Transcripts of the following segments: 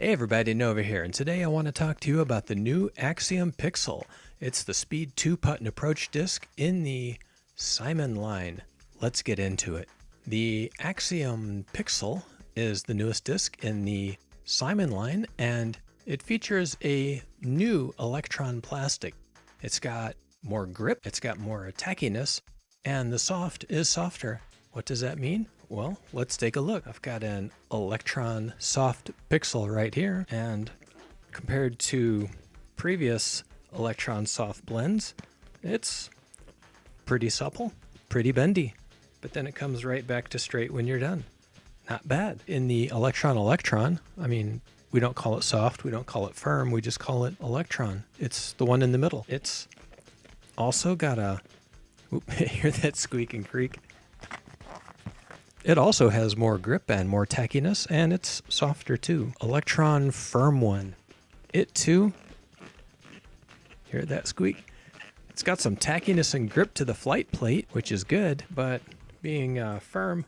Hey everybody, Nova here, and today I want to talk to you about the new Axiom Pixel. It's the Speed 2 putt and approach disc in the Simon Line. Let's get into it. The Axiom Pixel is the newest disc in the Simon Line, and it features a new Electron plastic. It's got more grip, it's got more tackiness, and the soft is softer. What does that mean? Well, let's take a look. I've got an Electron soft pixel right here, and compared to previous Electron soft blends, it's pretty supple, pretty bendy, but then it comes right back to straight when you're done. Not bad. In the Electron, I mean, we don't call it soft, we don't call it firm, we just call it Electron. It's the one in the middle. It's also got a, hear that squeak and creak? It also has more grip and more tackiness, and it's softer too. Electron Firm One. It too, hear that squeak? It's got some tackiness and grip to the flight plate, which is good, but being firm,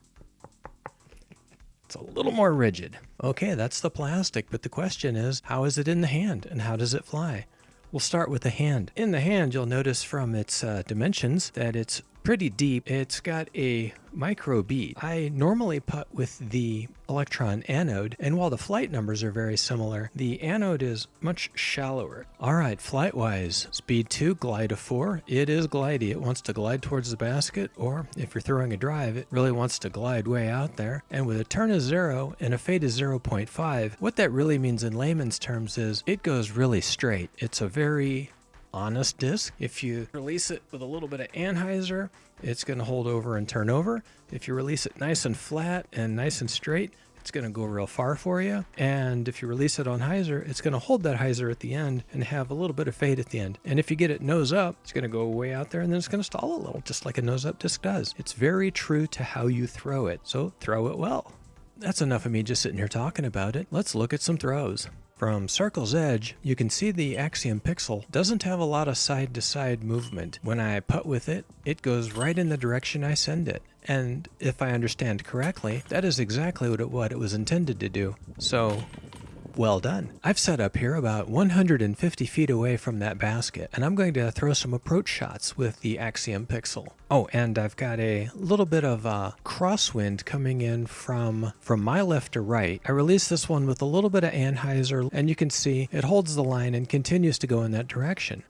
it's a little more rigid. Okay, that's the plastic, but the question is, how is it in the hand, and how does it fly? We'll start with the hand. In the hand, you'll notice from its dimensions that it's pretty deep. It's got a micro bead. I normally putt with the Electron anode, and while the flight numbers are very similar, the anode is much shallower. All right, flight-wise, speed 2, glide of 4. It is glidey. It wants to glide towards the basket, or if you're throwing a drive, it really wants to glide way out there. And with a turn of 0 and a fade of 0.5, what that really means in layman's terms is it goes really straight. It's a very honest disc. If you release it with a little bit of anhyzer, it's going to hold over and turn over. If you release it nice and flat and nice and straight, it's going to go real far for you. And if you release it on hyzer, it's going to hold that hyzer at the end and have a little bit of fade at the end. And if you get it nose up, it's going to go way out there and then it's going to stall a little, just like a nose up disc does. It's very true to how you throw it, so throw it well. That's enough of me just sitting here talking about it. Let's look at some throws. From circle's edge, you can see the Axiom Pixel doesn't have a lot of side-to-side movement. When I putt with it, it goes right in the direction I send it. And if I understand correctly, that is exactly what it was intended to do. So, well done. I've set up here about 150 feet away from that basket, and I'm going to throw some approach shots with the Axiom Pixel. Oh, and I've got a little bit of crosswind coming in from my left to right. I release this one with a little bit of anhyzer, and you can see it holds the line and continues to go in that direction.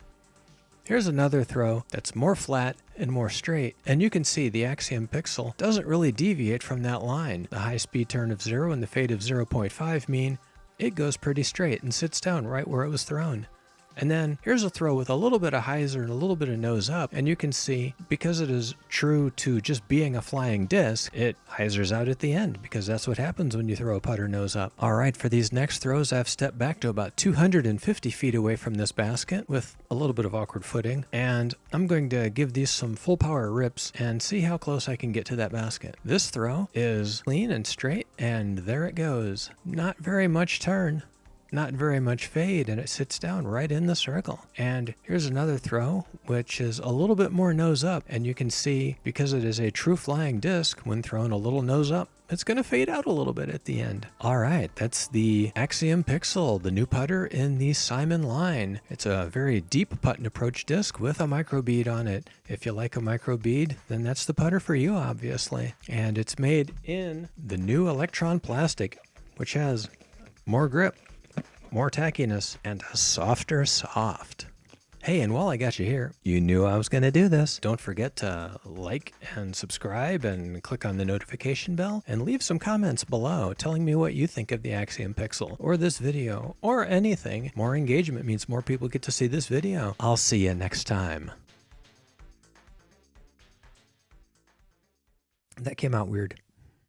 Here's another throw that's more flat and more straight, and you can see the Axiom Pixel doesn't really deviate from that line. The high speed turn of 0 and the fade of 0.5 mean it goes pretty straight and sits down right where it was thrown. And then here's a throw with a little bit of hyzer and a little bit of nose up, and you can see, because it is true to just being a flying disc, it hyzers out at the end, because that's what happens when you throw a putter nose up. All right, for these next throws, I've stepped back to about 250 feet away from this basket with a little bit of awkward footing, and I'm going to give these some full power rips and see how close I can get to that basket. This throw is clean and straight, and there it goes. Not very much turn, not very much fade, and it sits down right in the circle. And here's another throw, which is a little bit more nose up, and you can see, because it is a true flying disc, when thrown a little nose up, it's going to fade out a little bit at the end. All right, that's the Axiom Pixel, the new putter in the Simon Line. It's a very deep putt and approach disc with a micro bead on it. If you like a micro bead, then that's the putter for you, obviously. And it's made in the new Electron plastic, which has more grip, more tackiness, and a softer soft. Hey, and while I got you here, you knew I was going to do this. Don't forget to like and subscribe and click on the notification bell and leave some comments below telling me what you think of the Axiom Pixel or this video or anything. More engagement means more people get to see this video. I'll see you next time. That came out weird.